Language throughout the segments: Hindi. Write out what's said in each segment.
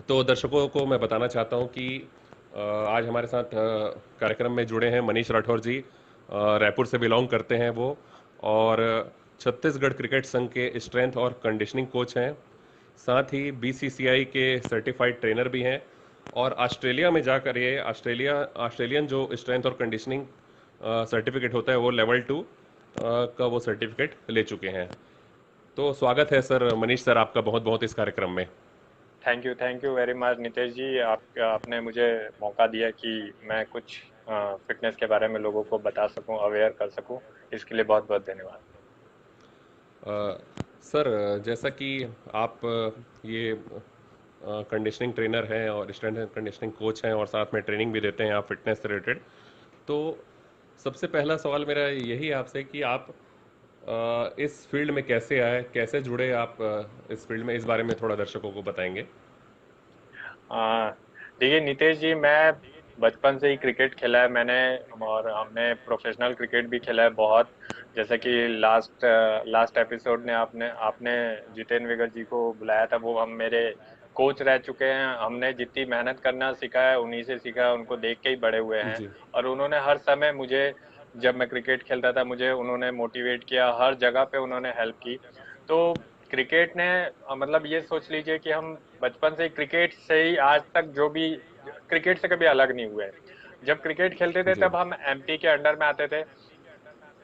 तो दर्शकों को मैं बताना चाहता हूँ कि आज हमारे साथ कार्यक्रम में जुड़े हैं मनीष राठौर जी। रायपुर से बिलोंग करते हैं वो, और छत्तीसगढ़ क्रिकेट संघ के स्ट्रेंथ और कंडीशनिंग कोच हैं। साथ ही बीसीसीआई के सर्टिफाइड ट्रेनर भी हैं, और ऑस्ट्रेलिया में जाकर ये ऑस्ट्रेलियन जो स्ट्रेंथ और कंडीशनिंग सर्टिफिकेट होता है वो लेवल 2 का वो सर्टिफिकेट ले चुके हैं। तो स्वागत है सर, मनीष सर, आपका बहुत बहुत इस कार्यक्रम में। Thank you very much Nitesh ji. आपने मुझे मौका दिया कि मैं कुछ फिटनेस के बारे में लोगों को बता सकूं, अवेयर कर सकूं। इसके लिए बहुत बहुत धन्यवाद। अ, सर, जैसा कि आप ये कंडीशनिंग ट्रेनर हैं और स्ट्रेंथ एंड कंडीशनिंग कोच हैं, और साथ में ट्रेनिंग भी देते हैं आप फिटनेस से रिलेटेड। तो सबसे पहला सवाल मेरा यही है आपसे कि आप इस फील्ड में कैसे आए, कैसे जुड़े आप इस फील्ड में, इस बारे में थोड़ा दर्शकों को बताएंगे। आ, देखिए नितेश जी, मैं बचपन से ही क्रिकेट खेला है मैंने, और हमने प्रोफेशनल क्रिकेट भी खेला है बहुत। जैसे कि लास्ट एपिसोड ने आपने आपने जितेंद्र विगत जी को बुलाया था, वो हम मेरे कोच रह चुके हैं। हमने जितनी मेहनत करना सीखा है उन्हीं से सीखा है, उनको देख के ही बड़े हुए हैं। जी और उन्होंने हर समय मुझे, जब मैं क्रिकेट खेलता था, मुझे उन्होंने मोटिवेट किया, हर जगह पे उन्होंने हेल्प की। तो क्रिकेट ने मतलब ये सोच लीजिए कि हम बचपन से ही क्रिकेट से ही आज तक जो भी क्रिकेट से कभी अलग नहीं हुए। जब क्रिकेट खेलते थे जी तब हम एमपी के अंडर में आते थे।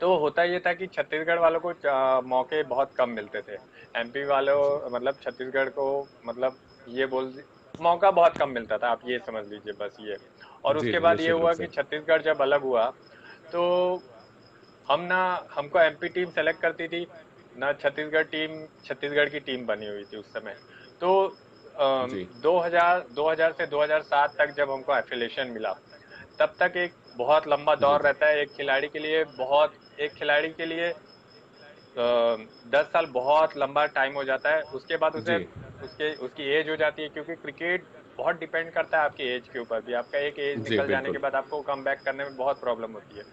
तो होता ये था कि छत्तीसगढ़ वालों को मौके बहुत कम मिलते थे। एमपी जी वालों मतलब छत्तीसगढ़ को, मतलब ये बोल मौका बहुत कम मिलता था, आप ये समझ लीजिए बस ये। और जी उसके जी, बाद ये निश्चित रूप हुआ से। कि छत्तीसगढ़ जब अलग हुआ तो हम ना हमको एमपी टीम सेलेक्ट करती थी ना, छत्तीसगढ़ की टीम बनी हुई थी उस समय। तो जी 2000 से 2007 तक जब हमको एफिलिएशन मिला, तब तक एक बहुत लंबा जी दौर जी रहता है एक खिलाड़ी के लिए। बहुत एक खिलाड़ी के लिए 10 साल बहुत लंबा टाइम हो जाता है। उसके बाद उसे जी उसके उसकी एज हो जाती है, क्योंकि क्रिकेट बहुत डिपेंड करता है आपकी एज के ऊपर भी। आपका एक एज जी, निकल जाने के बिल्कुल। बाद आपको कम बैक करने में बहुत प्रॉब्लम होती है।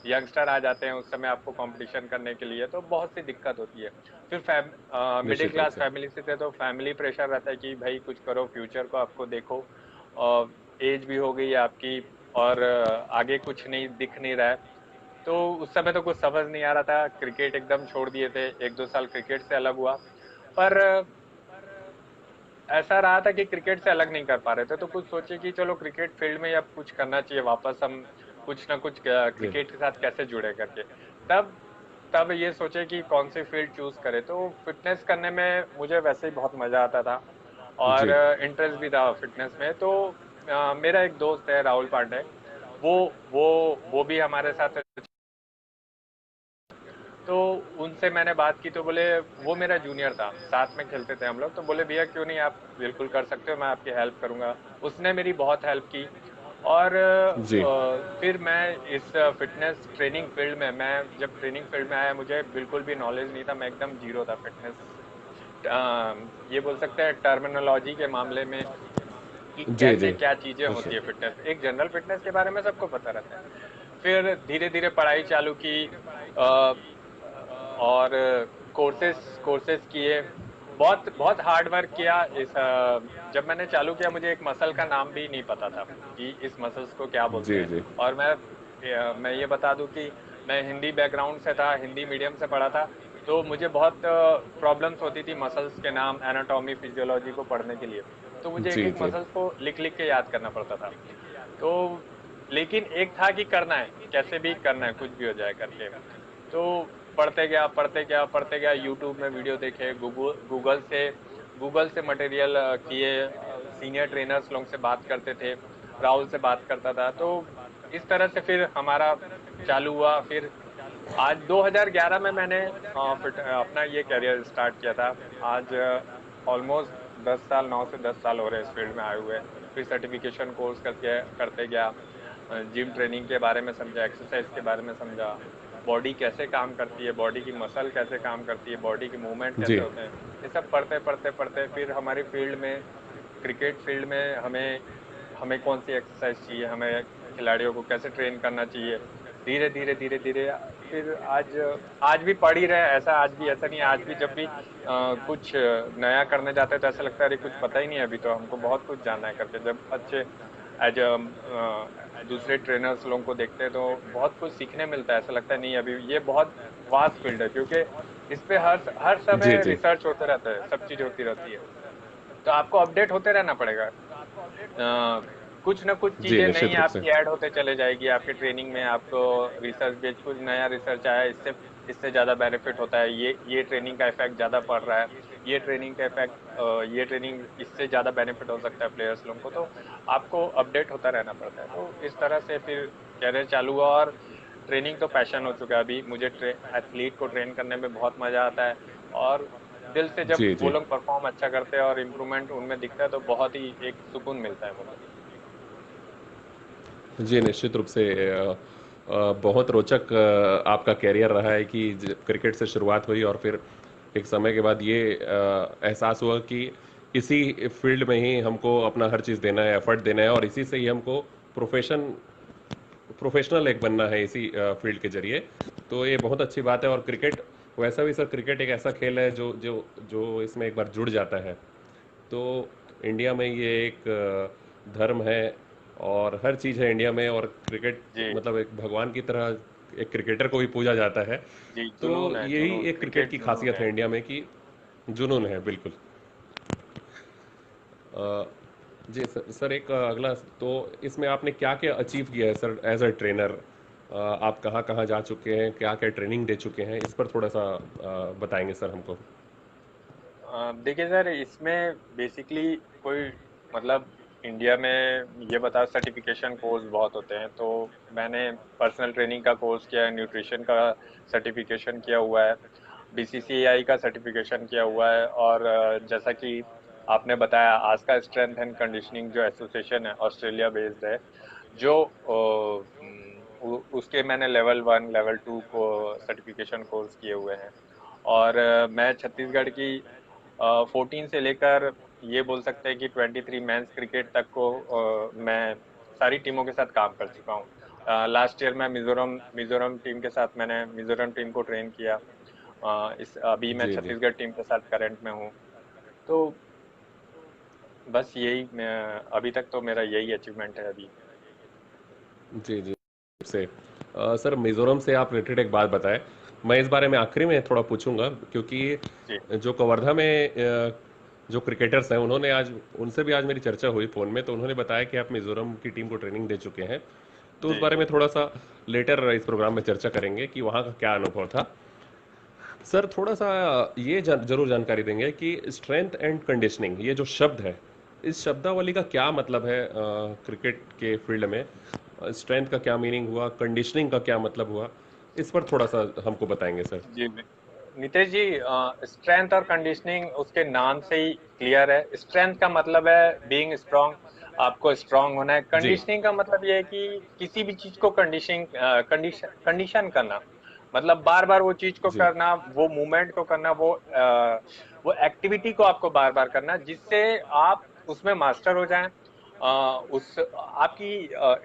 यंगस्टर आ जाते हैं उस समय आपको कंपटीशन करने के लिए, तो बहुत सी दिक्कत होती है। फिर मिडिल निश्चित रूप क्लास से। फैमिली से थे, तो फैमिली प्रेशर रहता है कि भाई कुछ करो, फ्यूचर को आपको देखो। और एज भी हो गई है आपकी, और आगे कुछ नहीं दिख नहीं रहा है। तो उस समय तो कुछ समझ नहीं आ रहा था, क्रिकेट एकदम छोड़ दिए थे, 1-2 साल क्रिकेट से अलग हुआ। पर ऐसा रहा था कि क्रिकेट से अलग नहीं कर पा रहे थे, तो कुछ सोचे कि चलो क्रिकेट फील्ड में अब कुछ करना चाहिए वापस, हम कुछ ना कुछ जी क्रिकेट के साथ कैसे जुड़े करके। तब तब ये सोचे कि कौन सी फील्ड चूज करे। तो फिटनेस करने में मुझे वैसे ही बहुत मजा आता था, और जी इंटरेस्ट भी था फिटनेस में। तो मेरा एक दोस्त है राहुल पांडे, वो वो वो भी हमारे साथ। तो उनसे मैंने बात की तो बोले, वो मेरा जूनियर था, साथ में खेलते थे हम लोग, तो बोले भैया क्यों नहीं, आप बिल्कुल कर सकते हो, मैं आपकी हेल्प करूंगा। उसने मेरी बहुत हेल्प की। और जी फिर मैं इस फिटनेस ट्रेनिंग फील्ड में, मैं जब ट्रेनिंग फील्ड में आया, मुझे बिल्कुल भी नॉलेज नहीं था, मैं एकदम जीरो था फिटनेस। ये बोल सकते हैं टर्मिनोलॉजी के मामले में कि जी कैसे जी, क्या चीजें होती है निश्चित। फिटनेस। एक जनरल फिटनेस के बारे में सबको पता रहता है। फिर धीरे धीरे पढ़ाई चालू की, और कोर्सेज कोर्सेज किए, बहुत बहुत हार्ड वर्क किया। जब मैंने चालू किया, मुझे एक मसल का नाम भी नहीं पता था कि इस मसल्स को क्या बोलते जी हैं। जी और मैं ये बता दूं कि मैं हिंदी बैकग्राउंड से था, हिंदी मीडियम से पढ़ा था। तो मुझे बहुत प्रॉब्लम्स होती थी मसल्स के नाम, एनाटॉमी फिजियोलॉजी को पढ़ने के लिए। तो मुझे एक जी एक जी मसल्स को लिख लिख के याद करना पड़ता था। तो लेकिन एक था कि करना है, कैसे भी करना है, कुछ भी हो जाए करके। तो पढ़ते गया, यूट्यूब में वीडियो देखे, गूगल से मटेरियल किए, सीनियर ट्रेनर्स लोग से बात करते थे, राहुल से बात करता था। तो इस तरह से फिर हमारा चालू हुआ। फिर आज 2011 में मैंने अपना ये करियर स्टार्ट किया था। आज ऑलमोस्ट 10 साल, 9 से 10 साल हो रहे हैं इस फील्ड में आए हुए। फिर सर्टिफिकेशन कोर्स करके करते गया, जिम ट्रेनिंग के बारे में समझा, एक्सरसाइज के बारे में समझा, बॉडी कैसे काम करती है, बॉडी की मसल कैसे काम करती है, बॉडी के मूवमेंट कैसे जी होते हैं। ये सब पढ़ते पढ़ते पढ़ते फिर हमारी फील्ड में, क्रिकेट फील्ड में, हमें हमें कौन सी एक्सरसाइज चाहिए, हमें खिलाड़ियों को कैसे ट्रेन करना चाहिए। धीरे धीरे धीरे धीरे फिर आज आज भी पढ़ ही रहे, ऐसा आज भी ऐसा नहीं है, आज भी जब भी कुछ नया करने जाते हैं तो ऐसा लगता है अरे कुछ पता ही नहीं है, अभी तो हमको बहुत कुछ जानना है करके। जब अच्छे एज दूसरे ट्रेनर्स लोगों को देखते हैं तो बहुत कुछ सीखने मिलता है, ऐसा लगता है नहीं अभी ये बहुत वास्ट फील्ड है, क्योंकि इस पे हर जी समय जी रिसर्च होते रहता है, सब चीज होती रहती है, तो आपको अपडेट होते रहना पड़ेगा। कुछ ना कुछ जी, चीजें नई निश्चित रूप से। आपकी ऐड होते चले जाएगी आपके ट्रेनिंग में, आपको रिसर्च बेस्ड कुछ नया रिसर्च आया, इससे इससे ज्यादा बेनिफिट होता है, ये ट्रेनिंग का इफेक्ट ज्यादा पड़ रहा है, ये ट्रेनिंग का इफेक्ट, ये ट्रेनिंग इससे ज्यादा बेनिफिट हो सकता है प्लेयर्स लोगों को, तो आपको अपडेट होता रहना पड़ता है। तो इस तरह से फिर कैरियर चालू हुआ, और ट्रेनिंग तो पैशन हो चुका है अभी मुझे, एथलीट को ट्रेन करने में बहुत मजा आता है, और दिल से जब जी, वो जी। लोग परफॉर्म अच्छा करते हैं और इम्प्रूवमेंट उनमें दिखता है तो बहुत ही एक सुकून मिलता है मुझे। जी, निश्चित रूप से बहुत रोचक आपका कैरियर रहा है कि क्रिकेट से शुरुआत हुई और फिर एक समय के बाद ये एहसास हुआ कि इसी फील्ड में ही हमको अपना हर चीज़ देना है, एफर्ट देना है और इसी से ही हमको प्रोफेशनल एक बनना है इसी फील्ड के जरिए। तो ये बहुत अच्छी बात है और क्रिकेट वैसा भी सर, क्रिकेट एक ऐसा खेल है जो जो जो इसमें एक बार जुड़ जाता है तो इंडिया में ये एक धर्म है और हर चीज़ है इंडिया में और क्रिकेट जी मतलब एक भगवान की तरह एक क्रिकेटर को भी पूजा जाता है। जी, तो जुनून है, यही जुनून, एक क्रिकेट क्रिकेट की जुनून खासियत है। है इंडिया में कि जुनून है बिल्कुल। अ, जी सर, सर एक अगला तो इसमें आपने क्या क्या अचीव किया है सर एज अ ट्रेनर? आप कहाँ कहाँ जा चुके हैं, क्या क्या ट्रेनिंग दे चुके हैं, इस पर थोड़ा सा बताएंगे सर हमको। देखिए सर, इसमें बेसिकली कोई मतलब इंडिया में ये बता सर्टिफिकेशन कोर्स बहुत होते हैं, तो मैंने पर्सनल ट्रेनिंग का कोर्स किया है, न्यूट्रिशन का सर्टिफिकेशन किया हुआ है, बीसीसीआई का सर्टिफिकेशन किया हुआ है, और जैसा कि आपने बताया आस्का स्ट्रेंथ एंड कंडीशनिंग जो एसोसिएशन है ऑस्ट्रेलिया बेस्ड है, जो उसके मैंने लेवल 1 लेवल 2 को सर्टिफिकेशन कोर्स किए हुए हैं। और मैं छत्तीसगढ़ की 14 से लेकर ये बोल सकते हैं कि 23 मेंस क्रिकेट तक को मैं सारी टीमों के साथ काम कर चुका हूँ। लास्ट ईयर मैं मिजोरम मिजोरम टीम के साथ मैंने मिजोरम टीम को ट्रेन किया। इस अभी मैं जी जी छत्तीसगढ़ टीम के साथ करंट में हूँ। तो बस यही अभी तक तो मेरा यही अचीवमेंट है अभी। जी जी से सर मिजोरम से आप रिलेटेड एक बात बताएं। मैं इस बारे में आखिरी में थोड़ा पूछूंगा क्योंकि जी जो कवर्धा में जो क्रिकेटर्स हैं उन्होंने आज उनसे भी आज मेरी चर्चा हुई फ़ोन में तो उन्होंने बताया कि आप मिजोरम की टीम को ट्रेनिंग दे चुके हैं। तो उस जी बारे जी में थोड़ा सा लेटर इस प्रोग्राम में चर्चा करेंगे कि वहाँ का क्या अनुभव था। सर थोड़ा सा ये जरूर जानकारी देंगे कि स्ट्रेंथ एंड कंडीशनिंग ये जो शब्द है इस शब्दावली का क्या मतलब है क्रिकेट के फील्ड में? स्ट्रेंथ का क्या मीनिंग हुआ, कंडीशनिंग का क्या मतलब हुआ, इस पर थोड़ा सा हमको बताएंगे सर। जी नितेश जी, स्ट्रेंथ और कंडीशनिंग उसके नाम से ही क्लियर है। स्ट्रेंथ का मतलब है बीइंग स्ट्रांग, आपको स्ट्रांग होना है। जी कंडीशनिंग का मतलब ये है कि किसी भी चीज को कंडीशन करना, मतलब बार बार वो चीज को जी करना, वो मूवमेंट को करना, वो एक्टिविटी को आपको बार बार करना, जिससे आप उसमें मास्टर हो जाएं, उस आपकी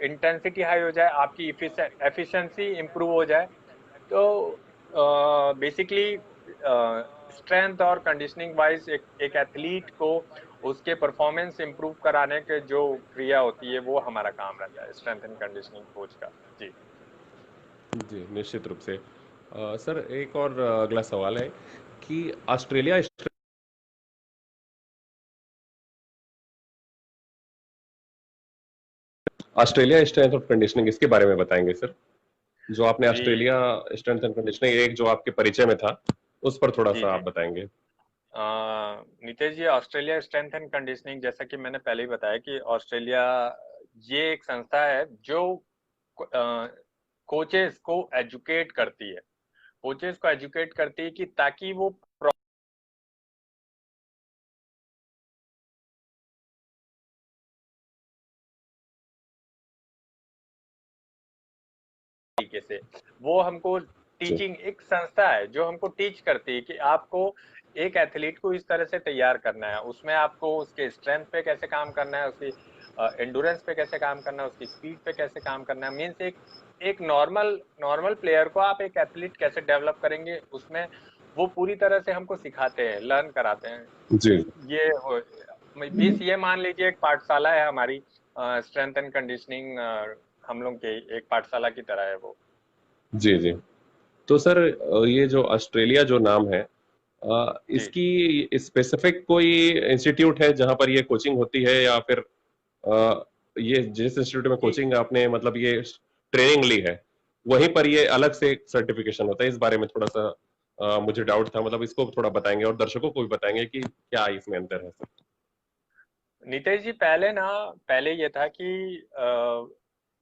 इंटेंसिटी हाई हो जाए, आपकी एफिशिएंसी इंप्रूव हो जाए। तो बेसिकली स्ट्रेंथ और कंडीशनिंग वाइज एक एथलीट को उसके परफॉर्मेंस इंप्रूव कराने के जो क्रिया होती है वो हमारा काम रहता है स्ट्रेंथ एंड कंडीशनिंग कोच का। जी जी निश्चित रूप से। सर एक और अगला सवाल है कि Australia Australia strength of conditioning इसके बारे में बताएंगे सर? जो आपने जी ऑस्ट्रेलिया स्ट्रेंथ एंड कंडीशनिंग एक जो आपके परिचय में था उस पर थोड़ा जी सा जी आप बताएंगे। नितेश जी, ऑस्ट्रेलिया स्ट्रेंथ एंड कंडीशनिंग जैसा कि मैंने पहले ही बताया कि ऑस्ट्रेलिया ये एक संस्था है जो कोचेस को एजुकेट करती है, कोचेस को एजुकेट करती है कि ताकि वो तरीके से, वो हमको जी टीचिंग एक संस्था है जो हमको टीच करती है कि आपको एक एथलीट को इस तरह से तैयार करना है, उसमें आपको उसके स्ट्रेंथ पे कैसे काम करना है, उसकी एंडोरेंस पे कैसे काम करना है, उसकी स्पीड पे कैसे काम करना है, मीन्स एक एक नॉर्मल नॉर्मल प्लेयर को आप एक एथलीट कैसे डेवलप करेंगे उसमें वो पूरी तरह से हमको सिखाते हैं, लर्न कराते हैं। जी ये बीस ये मान लीजिए एक पाठशाला है हमारी, स्ट्रेंथ एंड कंडीशनिंग, हम लोग के एक पाठशाला की तरह है वो। जी जी। तो सर ये जो ऑस्ट्रेलिया जो नाम है, जी इसकी स्पेसिफिक कोई इंस्टीट्यूट है जहां पर ये कोचिंग होती है, या फिर ये जिस इंस्टीट्यूट में जी कोचिंग आपने मतलब ये ट्रेनिंग ली है वहीं पर ये अलग से सर्टिफिकेशन होता है? इस बारे में थोड़ा सा मुझे डाउट था, मतलब इसको थोड़ा बताएंगे और दर्शकों को भी बताएंगे कि क्या इसमें अंतर है सर? नितेश जी, पहले ना, पहले ये था कि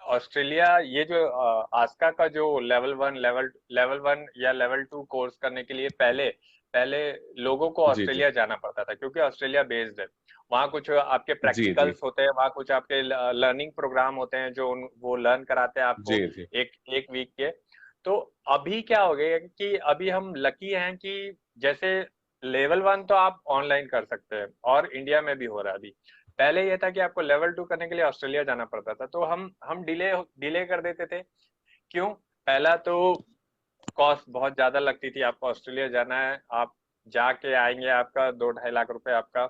ऑस्ट्रेलिया, ये जो आस्का का जो लेवल वन या लेवल टू कोर्स करने के लिए पहले पहले लोगों को जी जी ऑस्ट्रेलिया जाना पड़ता था, क्योंकि ऑस्ट्रेलिया बेस्ड है। वहाँ कुछ आपके जी जी प्रैक्टिकल्स होते हैं, वहाँ कुछ आपके लर्निंग प्रोग्राम होते हैं जो वो लर्न कराते हैं आपको जी जी एक एक वीक के। तो अभी क्या हो गया है कि अभी हम लकी हैं कि जैसे लेवल वन तो आप ऑनलाइन कर सकते हैं, और इंडिया में भी हो रहा है अभी। पहले ये था कि आपको लेवल टू करने के लिए ऑस्ट्रेलिया जाना पड़ता था, तो हम डिले डिले कर देते थे। क्यों? पहला तो कॉस्ट बहुत ज्यादा लगती थी, आपको ऑस्ट्रेलिया जाना है, आप जाके आएंगे, आपका 2-2.5 लाख रुपए आपका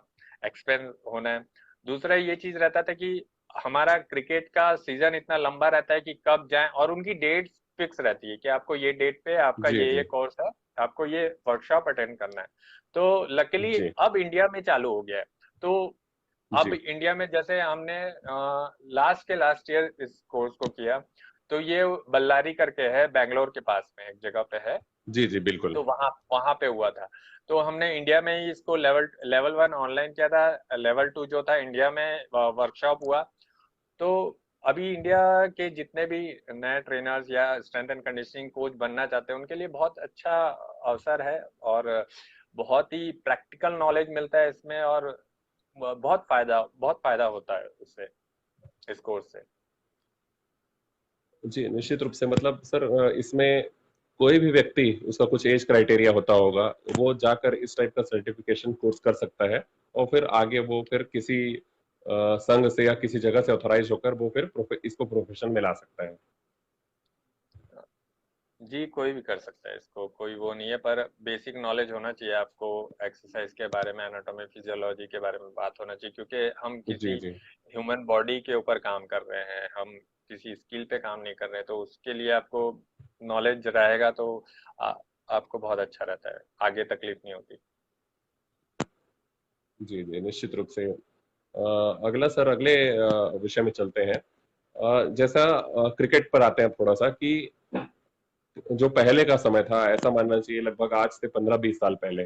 एक्सपेंस होना है। दूसरा ये चीज रहता था कि हमारा क्रिकेट का सीजन इतना लंबा रहता है कि कब जाएं, और उनकी डेट फिक्स रहती है कि आपको ये डेट पे आपका जी ये जी कोर्स है, आपको ये वर्कशॉप अटेंड करना है। तो लकीली जी अब इंडिया में चालू हो गया है। तो अब जी इंडिया में जैसे हमने लास्ट ईयर इस कोर्स को किया, तो ये बल्लारी करके है, बैंगलोर के पास में एक जगह पे है। जी जी बिल्कुल। तो वहां वहां पे हुआ था। तो हमने इंडिया में ही इसको लेवल लेवल वन ऑनलाइन किया था, लेवल टू जो था इंडिया में वर्कशॉप हुआ। तो अभी इंडिया के जितने भी नए ट्रेनर्स या स्ट्रेंथ एंड कंडीशनिंग कोच बनना चाहते हैं उनके लिए बहुत अच्छा अवसर है, और बहुत ही प्रैक्टिकल नॉलेज मिलता है इसमें, और बहुत फायदा होता है उससे, इस कोर्स से। जी निश्चित रूप से, मतलब सर इसमें कोई भी व्यक्ति, उसका कुछ एज क्राइटेरिया होता होगा, वो जाकर इस टाइप का सर्टिफिकेशन कोर्स कर सकता है और फिर आगे वो फिर किसी संघ से या किसी जगह से ऑथराइज होकर वो फिर इसको प्रोफेशन में ला सकता है। जी, कोई भी कर सकता है इसको, कोई वो नहीं है, पर बेसिक नॉलेज होना चाहिए आपको, एक्सरसाइज के बारे में, एनाटॉमी फिजियोलॉजी के बारे में बात होना चाहिए, क्योंकि हम जी किसी जी ह्यूमन बॉडी के ऊपर काम कर रहे हैं, हम किसी स्किल पे काम नहीं कर रहे हैं। तो उसके लिए आपको नॉलेज रहेगा तो आ, आपको बहुत अच्छा रहता है, आगे तकलीफ नहीं होती। जी जी निश्चित रूप से। अगला सर, अगले विषय में चलते हैं। जैसा क्रिकेट पर आते हैं थोड़ा सा, कि जो पहले का समय था, ऐसा मानना चाहिए लगभग आज से 15-20 साल पहले,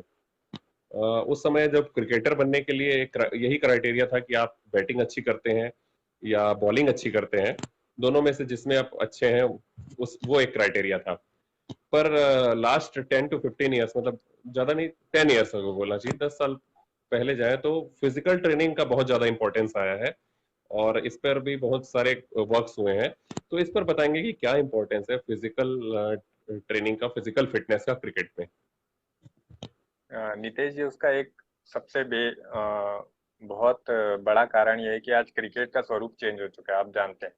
उस समय जब क्रिकेटर बनने के लिए यही क्राइटेरिया था कि आप बैटिंग अच्छी करते हैं या बॉलिंग अच्छी करते हैं, दोनों में से जिसमें आप अच्छे हैं, उस वो एक क्राइटेरिया था। पर लास्ट 10 to 15 ईयर्स, मतलब ज्यादा नहीं, 10 ईयर्स अगर बोलना चाहिए, 10 साल पहले जाए तो फिजिकल ट्रेनिंग का बहुत ज्यादा इंपॉर्टेंस आया है और इस पर भी बहुत सारे वर्क्स हुए हैं। तो इस पर बताएंगे कि क्या इंपॉर्टेंस है फिजिकल ट्रेनिंग का, फिजिकल फिटनेस का क्रिकेट में? नितेश जी, उसका एक सबसे बहुत बड़ा कारण ये है कि आज क्रिकेट का स्वरूप चेंज हो चुका है, आप जानते हैं।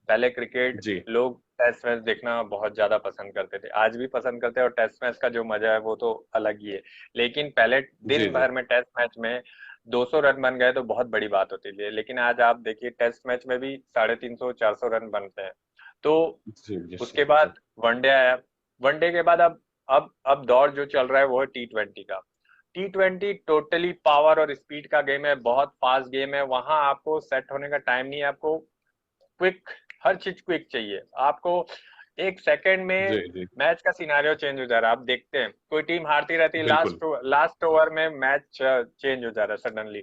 पहले क्रिकेट जी लोग टेस्ट मैच देखना बहुत ज्यादा पसंद करते थे, आज भी पसंद करते हैं, और टेस्ट मैच का जो मजा है वो तो अलग ही है। लेकिन पहले जी दिन जी भर में टेस्ट मैच में 200 रन बन गए तो बहुत बड़ी बात होती थी, लेकिन आज आप देखिए टेस्ट मैच में भी 350-400 रन बनते हैं। तो जी निश्चित उसके रूप से। बाद वनडे आया। वनडे के बाद अब दौर जो चल रहा है वो है T20 का। T20 टोटली पावर और स्पीड का गेम है, बहुत फास्ट गेम है, वहां आपको सेट होने का टाइम नहीं है, आपको क्विक, हर चीज क्विक चाहिए आपको। एक सेकंड जी में जी मैच का सिनारियो चेंज हो जा रहा है, आप देखते हैं कोई टीम हारती रहती है, बिल्कुल। लास्ट ओवर में मैच चेंज हो जा रहा है सडनली।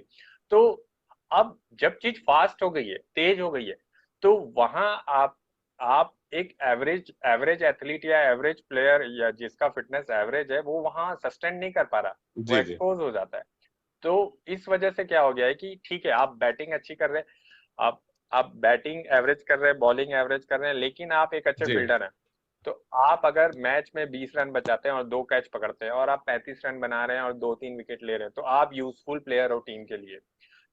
तो अब जब चीज फास्ट हो गई है, तेज हो गई है, तो वहां आप एक एवरेज एवरेज एथलीट या एवरेज प्लेयर या जिसका फिटनेस एवरेज है, वो वहां सस्टेन नहीं कर पा रहा, वो जी जी एक्सपोज हो जाता है। तो इस वजह से क्या हो गया है कि ठीक है, आप बैटिंग अच्छी कर रहे हैं, आप आप बैटिंग एवरेज कर रहे हैं, बॉलिंग एवरेज कर रहे हैं, लेकिन आप एक अच्छे जी फील्डर हैं। तो आप अगर मैच में 20 रन बचाते हैं और 2 कैच पकड़ते हैं, और आप 35 रन बना रहे हैं और 2-3 विकेट ले रहे हैं, तो आप यूजफुल प्लेयर हो टीम के लिए।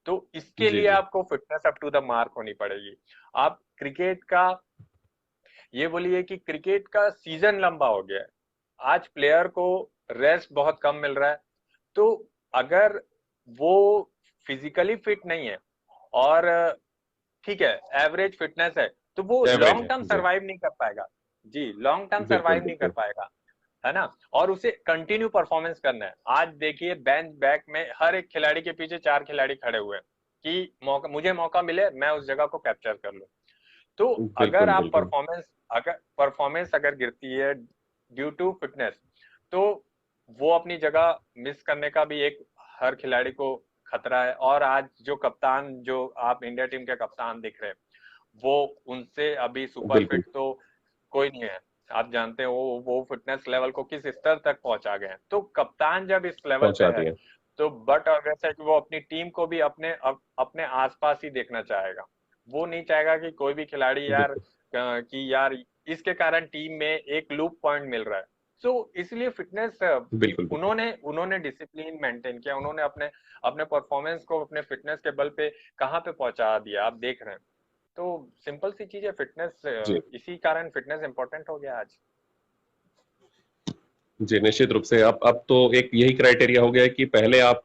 तो इसके जी लिए जी आपको fitness up to the mark होनी पड़ेगी। आप क्रिकेट का ये बोलिए कि क्रिकेट का सीजन लंबा हो गया है, आज प्लेयर को रेस्ट बहुत कम मिल रहा है। तो अगर वो फिजिकली फिट नहीं है और ठीक है एवरेज फिटनेस है, तो वो एवरेज लॉन्ग है टर्म जी। सरवाइव नहीं कर पाएगा। जी, लॉन्ग टर्म बिल्कुल सरवाइव नहीं कर बिल्कुल। पाएगा, है ना। और उसे कंटिन्यू परफॉर्मेंस करना है। आज देखिए बेंच बैक में हर एक खिलाड़ी के पीछे 4 खिलाड़ी खड़े हुए हैं कि मौका, मुझे मौका मिले मैं उस जगह को कैप्चर कर लूं। तो अगर बिल्कुल आप बिल्कुल। परफॉर्मेंस अगर गिरती है ड्यू टू फिटनेस, तो वो अपनी जगह मिस करने का भी एक हर खिलाड़ी को खतरा है। और आज जो कप्तान, जो आप इंडिया टीम के कप्तान दिख रहे हैं, वो उनसे अभी सुपर बिल्कुल फिट तो कोई नहीं है। आप जानते हैं वो फिटनेस लेवल को किस स्तर तक पहुंचा गए हैं। तो कप्तान जब इस लेवल पे पहुंचा है, दिए। तो बट ऑब्वियस है कि वो अपनी टीम को भी अपने आसपास ही देखना चाहेगा। वो नहीं चाहेगा कि कोई भी खिलाड़ी यार बिल्कुल कि यार इसके कारण टीम में एक लूप पॉइंट मिल रहा है। सो इसलिए फिटनेस बिल्कुल बिल्कुल। उन्होंने उन्होंने डिसिप्लिन मेंटेन किया, उन्होंने अपने अपने परफॉर्मेंस को अपने फिटनेस के बल पे कहाँ पे पहुंचा दिया, आप देख रहे हैं। तो सिंपल सी चीज है फिटनेस, जी इसी कारण फिटनेस इंपॉर्टेंट हो गया आज। जी निश्चित रूप से। अब तो एक यही क्राइटेरिया हो गया है कि पहले आप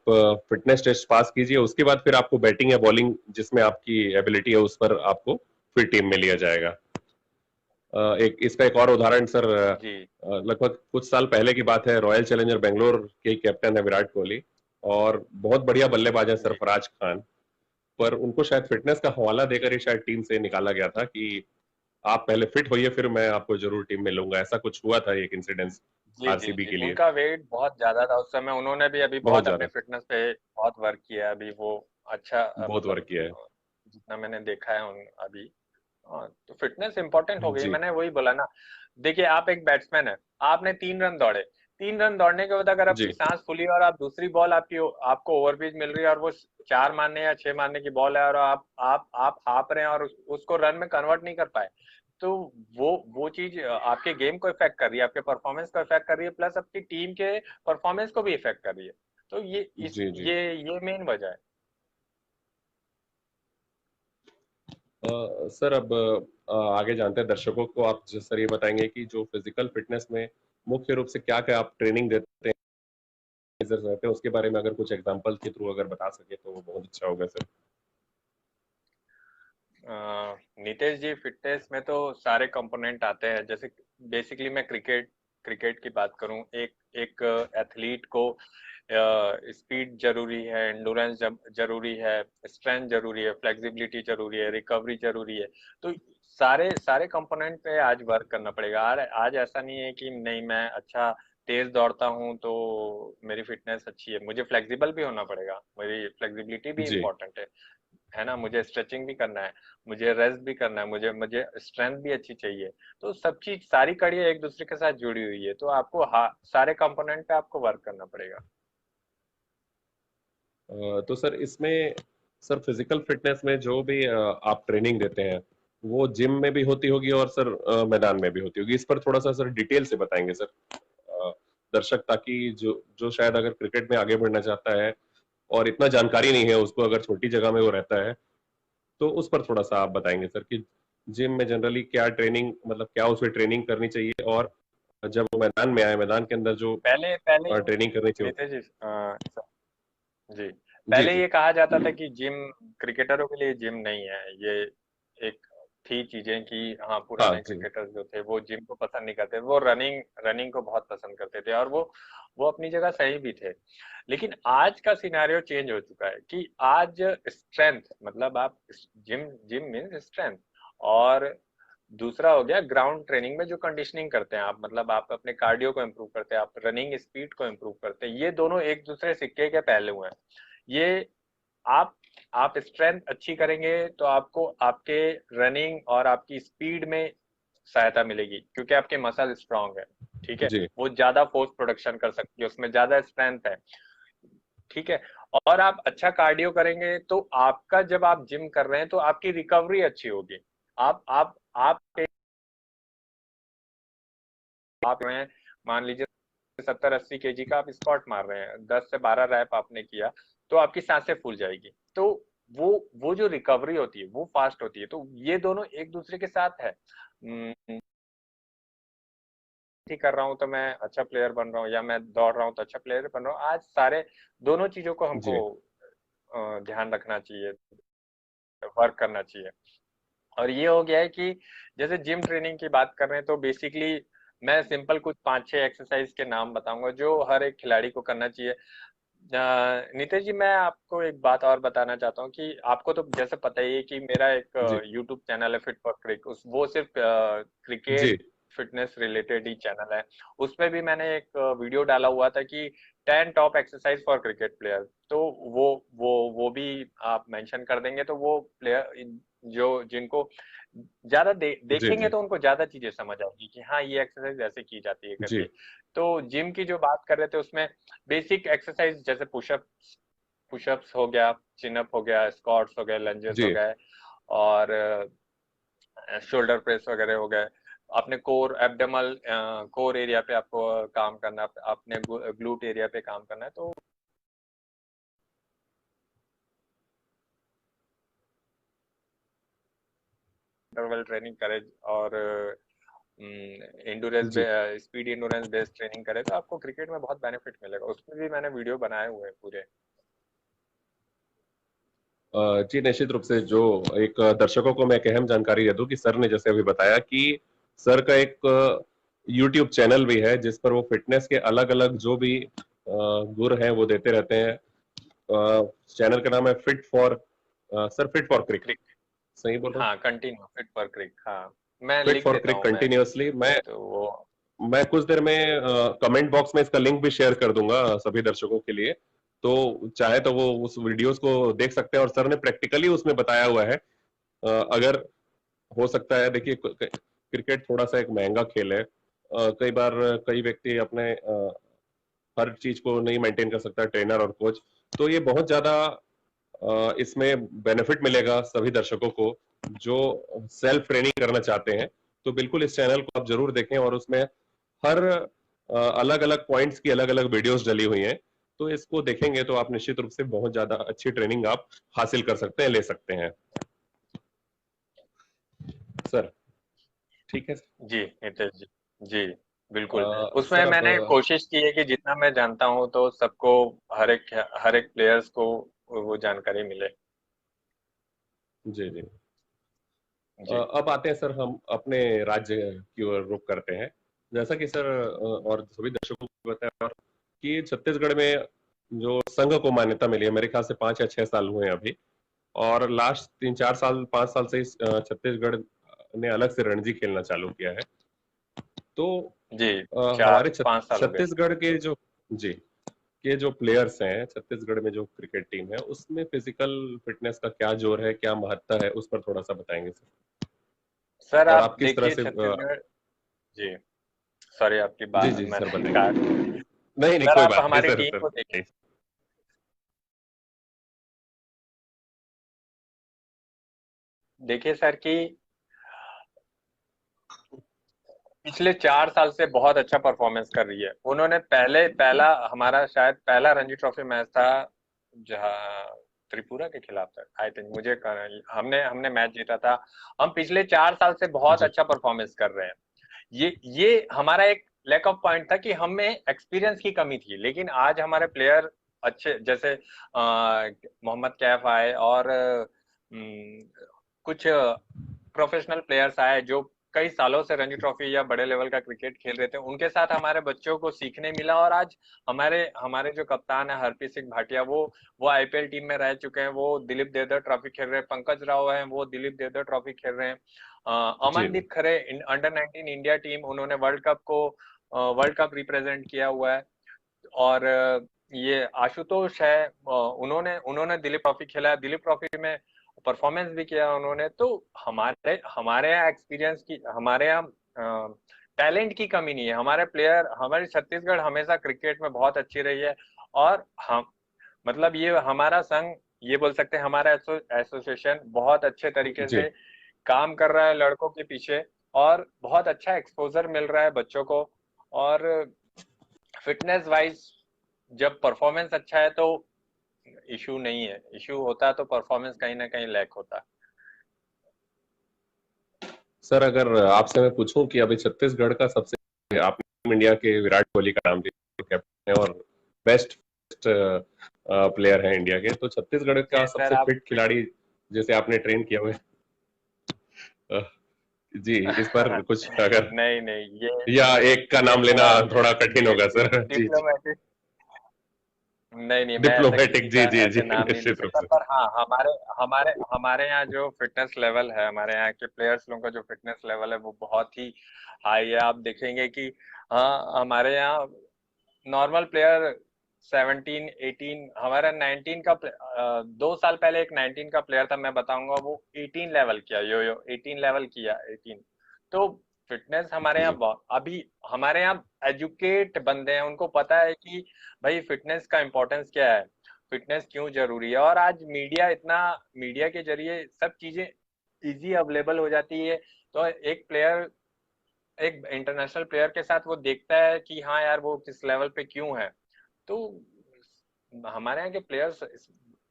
फिटनेस टेस्ट पास कीजिए, उसके बाद फिर आपको बैटिंग या बॉलिंग जिसमें आपकी एबिलिटी है उस पर आपको फिर टीम में लिया जाएगा। एक इसका एक और उदाहरण सर, जी लगभग कुछ साल पहले की बात है, रॉयल चैलेंजर बेंगलोर के कैप्टन है विराट कोहली, और बहुत बढ़िया बल्लेबाज है जी सरफराज खान। पर उनको शायद फिटनेस का हवाला देकर ही शायद टीम से निकाला गया था कि आप पहले फिट होइए फिर मैं आपको जरूर टीम में लूंगा। ऐसा कुछ हुआ था एक इंसिडेंस जी जी आरसीबी जी, के लिए। उनका वेट बहुत ज्यादा था उस समय। उन्होंने भी अभी बहुत बहुत अपने ज्यादा। फिटनेस पे बहुत वर्क किया है। अभी वो अच्छा बहुत मतलब वर्क किया है। जितना मैंने देखा है उन अभी। हाँ, तो फिटनेस इंपॉर्टेंट हो गई। जी मैंने वही बोला ना। देखिए आप एक बैट्समैन है, आपने 3 रन दौड़े, 3 रन दौड़ने के बाद अगर आपकी जी सांस फूली और आप दूसरी बॉल आपको ओवरपिच मिल रही है और वो 4 मारने या 6 मारने की बॉल है और आप हाफ रहे हैं और उसको रन में कन्वर्ट नहीं कर पाए, तो वो चीज आपके गेम को इफेक्ट कर रही है, आपके परफॉर्मेंस को इफेक्ट कर रही है, प्लस आपकी टीम के परफॉर्मेंस को भी इफेक्ट कर रही है। तो जी जी। ये मेन वजह है। सर अब आगे जानते हैं दर्शकों को, आप जिस सर ये बताएंगे कि जो फिजिकल फिटनेस में मुख्य रूप से क्या क्या आप ट्रेनिंग देते हैं, रहते हैं, उसके बारे में अगर कुछ एग्जांपल के थ्रू अगर बता सके तो वो बहुत अच्छा होगा सर। नितेश जी, फिटनेस में तो सारे कंपोनेंट आते हैं। जैसे बेसिकली मैं क्रिकेट क्रिकेट की बात करूं, एक एक एथलीट को स्पीड जरूरी है, एंडोरेंस जरूरी है, स्ट्रेंथ जरूरी है, फ्लेक्सिबिलिटी जरूरी है, रिकवरी जरूरी है। तो सारे सारे कंपोनेंट पे आज वर्क करना पड़ेगा। आज ऐसा नहीं है कि नहीं मैं अच्छा तेज दौड़ता हूं तो मेरी फिटनेस अच्छी है। मुझे फ्लेक्सिबल भी होना पड़ेगा, मेरी फ्लेक्सिबिलिटी भी जी इम्पोर्टेंट है ना। मुझे स्ट्रेचिंग भी करना है, मुझे रेस्ट भी करना है, मुझे मुझे स्ट्रेंथ भी अच्छी चाहिए। तो सब चीज, सारी कड़ियाँ एक दूसरे के साथ जुड़ी हुई है। तो आपको सारे कंपोनेंट पे आपको वर्क करना पड़ेगा। तो सर इसमें, सर फिजिकल फिटनेस में जो भी आप ट्रेनिंग देते हैं वो जिम में भी होती होगी और सर मैदान में भी होती होगी, इस पर थोड़ा सा सर डिटेल से बताएंगे सर, दर्शक, ताकि जो जो शायद अगर क्रिकेट में आगे बढ़ना चाहता है और इतना जानकारी नहीं है उसको, अगर छोटी जगह में वो रहता है, तो उस पर थोड़ा सा आप बताएंगे सर कि जिम में जनरली क्या ट्रेनिंग, मतलब क्या उसमें ट्रेनिंग करनी चाहिए, और जब वो मैदान में आए, मैदान के अंदर जो पहले पहले ट्रेनिंग करनी चाहिए। नितेश जी, जी, जी पहले जी ये कहा जाता था कि जिम क्रिकेटरों के लिए जिम नहीं है। ये एक थी चीजें कि हाँ, हाँ पुराने जी क्रिकेटर्स जो थे वो जिम को पसंद नहीं करते, वो रनिंग रनिंग को बहुत पसंद करते थे, और वो अपनी जगह सही भी थे। लेकिन आज का सिनेरियो चेंज हो चुका है कि आज स्ट्रेंथ मतलब आप जिम जिम मीन्स स्ट्रेंथ, और दूसरा हो गया ग्राउंड ट्रेनिंग में जो कंडीशनिंग करते हैं आप, मतलब आप अपने कार्डियो को इम्प्रूव करते हैं, आप रनिंग स्पीड को इम्प्रूव करते हैं। ये दोनों एक दूसरे सिक्के के पहलू हैं। ये आप आप स्ट्रेंथ अच्छी करेंगे तो आपको आपके रनिंग और आपकी स्पीड में सहायता मिलेगी, क्योंकि आपके मसल स्ट्रांग है। ठीक है, जी। वो ज्यादा फोर्स प्रोडक्शन कर सकती है, उसमें ज्यादा स्ट्रेंथ है। ठीक है, और आप अच्छा कार्डियो करेंगे तो आपका, जब आप जिम कर रहे हैं तो आपकी रिकवरी अच्छी होगी। आप 70-80 केजी का आप स्क्वाट मार रहे हैं, 10 से 12 रैप आपने किया, तो आपकी सांसें फूल जाएगी। तो वो जो रिकवरी होती है वो फास्ट होती है। तो ये दोनों एक दूसरे के साथ है। ही कर रहा हूँ तो मैं अच्छा प्लेयर बन रहा हूँ, या मैं दौड़ रहा हूँ तो अच्छा प्लेयर बन रहा हूँ। आज सारे दोनों चीजों को हमको जी ध्यान रखना चाहिए, वर्क करना चाहिए। और ये हो गया है कि जैसे जिम ट्रेनिंग की बात कर रहे हैं, तो बेसिकली मैं सिंपल कुछ 5-6 एक्सरसाइज के नाम बताऊंगा जो हर एक खिलाड़ी को करना चाहिए। नितेश जी, मैं आपको एक बात और बताना चाहता हूँ कि आपको तो जैसे पता ही है कि मेरा एक जी यूट्यूब चैनल है फिट फॉर क्रिक, उस वो सिर्फ जी क्रिकेट फिटनेस रिलेटेड ही चैनल है। उसमें भी मैंने एक वीडियो डाला हुआ था कि 10 top exercise for cricket player. तो वो वो भी आप मेंशन कर देंगे तो वो प्लेयर जो जिनको ज्यादा जी देखेंगे जी तो उनको ज्यादा चीजें समझ आएगी कि हाँ ये एक्सरसाइज ऐसे की जाती है जी करके। तो जिम की जो बात कर रहे थे उसमें बेसिक एक्सरसाइज जैसे पुशअप्स हो गया, चिनअप हो गया, स्क्वाट्स हो गए, लंजेस हो जी गए, और शोल्डर प्रेस वगैरह हो गए। अपने कोर एब्डोमल कोर एरिया पे आपको काम करना, अपने ग्लूट एरिया पे काम करना है। तो इंटरवल ट्रेनिंग करे और इंडोरेंस जी स्पीड इंडोरेंस बेस्ड ट्रेनिंग करे तो आपको क्रिकेट में बहुत बेनिफिट मिलेगा। उसमें भी मैंने वीडियो बनाए हुए हैं पूरे। जी निश्चित रूप से। जो एक दर्शकों को मैं एक अहम जानकारी दे दूं कि सर ने जैसे अभी बताया कि सर का एक यूट्यूब चैनल भी है जिस पर वो फिटनेस के अलग अलग जो भी गुर हैं वो देते रहते हैं। चैनल का नाम है fit for, sir fit for crick, crick, सही बोल रहा हूँ? हाँ कंटिन्यू फिट फॉर क्रिक, हाँ मैं फिट लिख फॉर देता क्रिक हूँ मैं। कंटिन्यूअसली। तो वो मैं कुछ देर में कमेंट बॉक्स में इसका लिंक भी शेयर कर दूंगा सभी दर्शकों के लिए। तो चाहे तो वो उस वीडियोस को देख सकते हैं, और सर ने प्रैक्टिकली उसमें बताया हुआ है। अगर हो सकता है, देखिए क्रिकेट थोड़ा सा एक महंगा खेल है। कई बार कई व्यक्ति अपने हर चीज को नहीं मेंटेन कर सकता, ट्रेनर और कोच। तो ये बहुत ज्यादा इसमें बेनिफिट मिलेगा सभी दर्शकों को जो सेल्फ ट्रेनिंग करना चाहते हैं। तो बिल्कुल इस चैनल को आप जरूर देखें, और उसमें हर अलग अलग पॉइंट्स की अलग अलग वीडियोस डली हुई हैं। तो इसको देखेंगे तो आप निश्चित रूप से बहुत ज्यादा अच्छी ट्रेनिंग आप हासिल कर सकते हैं, ले सकते हैं सर। ठीक है जी नितेश जी, जी बिल्कुल। उसमें सर। अब मैंने कोशिश की है कि जितना मैं जानता हूँ तो सबको, हर एक प्लेयर्स को वो जानकारी मिले। जी जी। जी अब आते हैं सर, हम अपने राज्य की ओर रुख करते हैं। जैसा कि सर और सभी दर्शकों को बताया कि छत्तीसगढ़ में जो संघ को मान्यता मिली है, मेरे ख्याल से 5 या 6 साल हुए हैं अभी। और लास्ट 3-4 साल 5 साल से छत्तीसगढ़ ने अलग से रणजी खेलना चालू किया है। तो जी, हमारे 4-5 साल हो गए। छत्तीसगढ़ के जो, जी, के जो प्लेयर्स हैं छत्तीसगढ़ में, जो क्रिकेट टीम है, उसमें फिजिकल फिटनेस का क्या जोर है, क्या महत्ता है, उस पर थोड़ा सा बताएंगे सर। सर और आप आप किस तरह देखिए से छत्तीसगढ़, जी सॉरी आपकी जी बात जी सर मैंने काट बताइए। दी। नहीं नहीं, सर कोई आप बात नहीं हमारी सर, टीम सर को देखिए, बताइए। देखिए सर कि पिछले 4 साल से बहुत अच्छा परफॉर्मेंस कर रही है। उन्होंने पहला हमारा शायद पहला रणजी ट्रॉफी मैच था जहाँ त्रिपुरा के खिलाफ था आई थिंक, हमने हमने मैच जीता था। हम पिछले 4 साल से बहुत जी अच्छा परफॉर्मेंस कर रहे हैं। ये हमारा एक लैक ऑफ पॉइंट था कि हमें एक्सपीरियंस की कमी थी, लेकिन आज हमारे प्लेयर अच्छे, जैसे मोहम्मद कैफ आए और कुछ प्रोफेशनल प्लेयर्स आए जो कई सालों से रणजी ट्रॉफी या बड़े लेवल का क्रिकेट खेल रहे थे, उनके साथ हमारे बच्चों को सीखने मिला। और आज हमारे हमारे जो कप्तान है हरप्रीत सिंह भाटिया, वो आईपीएल टीम में रह चुके हैं, वो दिलीप देवधर ट्रॉफी खेल रहे हैं। पंकज राव है, वो दिलीप देवधर ट्रॉफी खेल रहे हैं। जी अमनदीप खरे अंडर 19 इंडिया टीम, उन्होंने वर्ल्ड कप रिप्रेजेंट किया हुआ है। और ये आशुतोष है, उन्होंने उन्होंने दिलीप ट्रॉफी खेला है, दिलीप ट्रॉफी में परफॉर्मेंस भी किया उन्होंने। तो हमारे हमारे यहाँ एक्सपीरियंस की, हमारे यहाँ टैलेंट की कमी नहीं है। हमारे प्लेयर, हमारी छत्तीसगढ़ हमेशा क्रिकेट में बहुत अच्छी रही है। और हम, मतलब ये हमारा संघ, ये बोल सकते हैं हमारा एसोसिएशन बहुत अच्छे तरीके जी से काम कर रहा है लड़कों के पीछे, और बहुत अच्छा एक्सपोजर मिल रहा है बच्चों को। और फिटनेस वाइज जब परफॉर्मेंस अच्छा है तो इशू नहीं है। इशू होता तो परफॉर्मेंस कहीं ना कहीं लैक होता। सर अगर आपसे मैं पूछूं कि अभी छत्तीसगढ़ का सबसे, आपने इंडिया के विराट कोहली का नाम लिया, कैप्टन है और बेस्ट प्लेयर है इंडिया के, तो छत्तीसगढ़ जी का सर सबसे आप फिट खिलाड़ी जैसे आपने ट्रेन किया हुआ है, जी इस पर कुछ अगर, नहीं नहीं, या एक का ये नाम लेना थोड़ा थोड़ा कठिन होगा सर। जी जी। डिप्लोमेटिक। नहीं नहीं, मैं ऐसा किसी डिप्लोमेटिक, जी का जी जी, ऐसे नाम नहीं ले निश्चित रूप सकता, से। पर हाँ हमारे हमारे हमारे यहाँ जो फिटनेस लेवल है, हमारे यहाँ के प्लेयर्स लोगों का जो फिटनेस लेवल है वो बहुत ही हाई है। आप देखेंगे कि हाँ हमारे यहाँ नॉर्मल प्लेयर 17 18, हमारा 19 का 2 साल पहले एक 19 का प्लेयर था, मैं बताऊंगा, वो 18 लेवल किया, यो 18 लेवल किया 18। तो फिटनेस हमारे जी यहाँ अभी हमारे यहाँ एजुकेट बंदे हैं, उनको पता है कि भाई फिटनेस का इम्पोर्टेंस क्या है, फिटनेस क्यों जरूरी है। और आज मीडिया इतना, मीडिया के जरिए सब चीजें इजी अवेलेबल हो जाती है। तो एक प्लेयर, एक इंटरनेशनल प्लेयर के साथ वो देखता है कि हाँ यार वो किस लेवल पे क्यों है। तो हमारे यहाँ के प्लेयर्स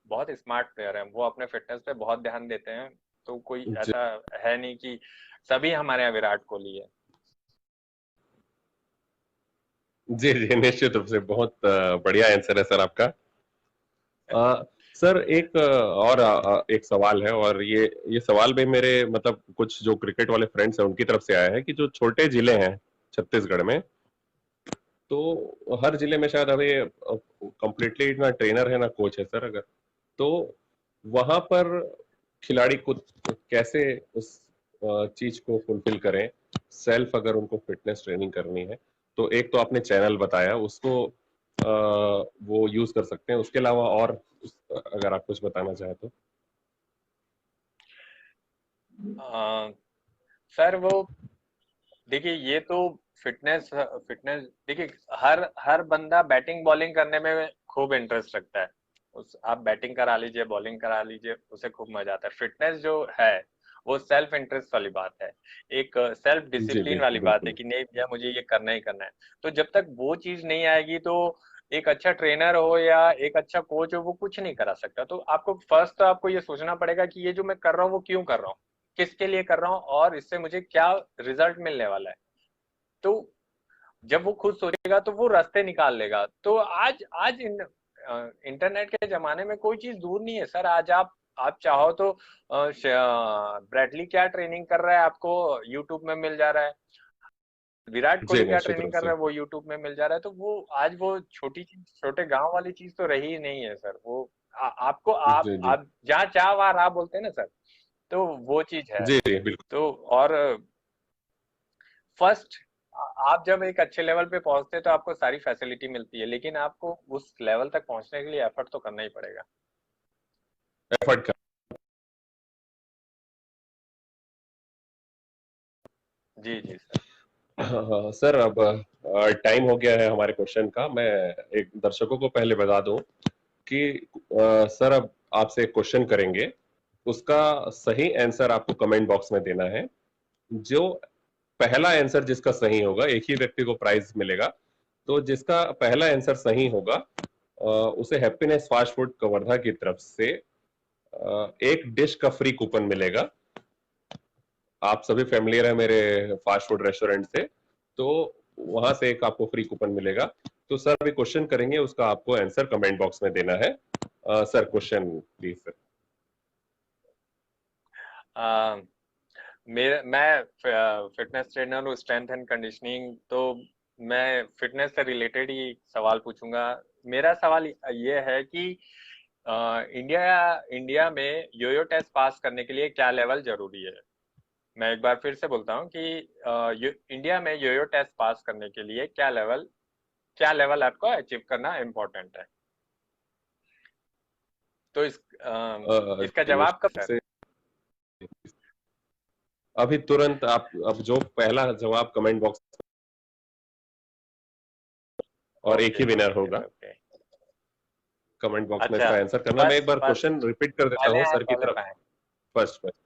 बहुत स्मार्ट प्लेयर हैं, वो अपने फिटनेस पे बहुत ध्यान देते हैं। तो कोई जी ऐसा है नहीं कि सभी हमारे यहाँ विराट कोहली है। जी जी, निश्चित रूप से बहुत बढ़िया आंसर है सर आपका। सर एक और एक सवाल है, और ये सवाल भी मेरे मतलब कुछ जो क्रिकेट वाले फ्रेंड्स हैं उनकी तरफ से आया है कि जो छोटे जिले हैं छत्तीसगढ़ में, तो हर जिले में शायद अभी कंप्लीटली ना ट्रेनर है ना कोच है सर, अगर तो वहां पर खिलाड़ी खुद कैसे उस चीज को फुलफिल करें, सेल्फ अगर उनको फिटनेस ट्रेनिंग करनी है, तो एक तो आपने चैनल बताया उसको वो यूज कर सकते हैं, उसके अलावा और अगर आप कुछ बताना चाहें तो। अ, सर वो देखिए, ये तो फिटनेस फिटनेस देखिए, हर हर बंदा बैटिंग बॉलिंग करने में खूब इंटरेस्ट रखता है। उस आप बैटिंग करा लीजिए, बॉलिंग करा लीजिए, उसे खूब मजा आता है। फिटनेस जो है वो सेल्फ इंटरेस्ट वाली बात है, एक सेल्फ जी डिसिप्लिन बिल्कुल वाली बात है बिल्कुल। कि नहीं भैया मुझे ये करना ही करना है। तो जब तक वो चीज नहीं आएगी तो एक अच्छा ट्रेनर हो या एक अच्छा कोच हो वो कुछ नहीं करा सकता। तो आपको फर्स्ट तो आपको ये सोचना पड़ेगा कि ये जो मैं कर रहा हूँ वो क्यों कर रहा हूँ, किसके लिए कर रहा हूँ, और इससे मुझे क्या रिजल्ट मिलने वाला है। तो जब वो खुद सोचेगा तो वो रास्ते निकाल लेगा। तो आज आज इंटरनेट के जमाने में कोई चीज दूर नहीं है सर। आज आप चाहो तो ब्रैडली क्या ट्रेनिंग कर रहा है आपको यूट्यूब में मिल जा रहा है, विराट जी कोहली क्या निश्चित ट्रेनिंग रूप कर से। रहा है वो यूट्यूब में मिल जा रहा है। तो वो आज वो छोटी चीज, छोटे गांव वाली चीज तो रही ही नहीं है सर। वो आपको जी जी आप जहाँ चाह वहां राह बोलते हैं ना सर, तो वो चीज है। जी जी बिल्कुल। तो और फर्स्ट, आप जब एक अच्छे लेवल पे पहुंचते हैं तो आपको सारी फैसिलिटी मिलती है, लेकिन आपको उस लेवल तक पहुंचने के लिए एफर्ट तो करना ही पड़ेगा। एफर्ट कर। जी जी सर। हाँ हाँ, सर अब टाइम हो गया है हमारे क्वेश्चन का। मैं एक दर्शकों को पहले बता दूं कि सर अब आपसे एक क्वेश्चन करेंगे, उसका सही आंसर आपको कमेंट बॉक्स में देना है। जो पहला आंसर जिसका सही होगा, एक ही व्यक्ति को प्राइज मिलेगा, तो जिसका पहला आंसर सही होगा उसे हैप्पीनेस फास्ट फूड कवर्धा की तरफ से एक डिश का फ्री कूपन मिलेगा। आप सभी फैमिलियर है मेरे फास्ट फूड रेस्टोरेंट से, तो वहां से एक आपको फ्री कूपन मिलेगा। तो सर अभी क्वेश्चन करेंगे, उसका आपको आंसर कमेंट बॉक्स में देना है। Sir question please sir. आ, मैं फिटनेस ट्रेनर हूँ, स्ट्रेंथ एंड कंडीशनिंग। तो मैं फिटनेस से रिलेटेड ही सवाल पूछूंगा। मेरा सवाल ये है कि इंडिया इंडिया में योयो टेस्ट पास करने के लिए क्या लेवल जरूरी है। मैं एक बार फिर से बोलता हूँ कि इंडिया में योयो टेस्ट पास करने के लिए क्या लेवल आपको अचीव करना इम्पोर्टेंट है। तो इसका जवाब कब निश्चित सर। से अभी तुरंत आप, अब जो पहला जवाब कमेंट बॉक्स, और एक ही ओके विनर ओके होगा। ओके। कमेंट बॉक्स में अच्छा, इसका आंसर करना। मैं एक फर्स्ट बार फर्स्ट क्वेश्चन रिपीट कर देता पहले हूँ आए सर की पहले तरफ। पाए। फर्स्ट फर्स्ट,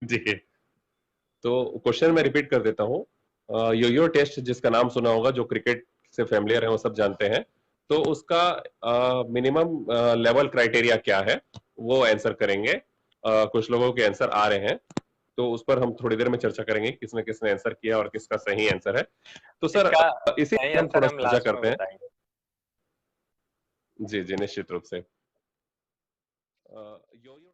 जी तो क्वेश्चन मैं रिपीट कर देता हूँ। योयो टेस्ट जिसका नाम सुना होगा, जो क्रिकेट से फैमिलियर है वो सब जानते हैं। तो उसका मिनिमम लेवल क्राइटेरिया क्या है वो आंसर करेंगे। कुछ लोगों के आंसर आ रहे हैं, तो उस पर हम थोड़ी देर में चर्चा करेंगे किसने किसने आंसर किया और किसका सही आंसर है। तो सर इसका इसी सही हम आंसर थोड़ा हम साझा लास्ट में करते हैं। बताएंगे। जी जी, निश्चित रूप से। यो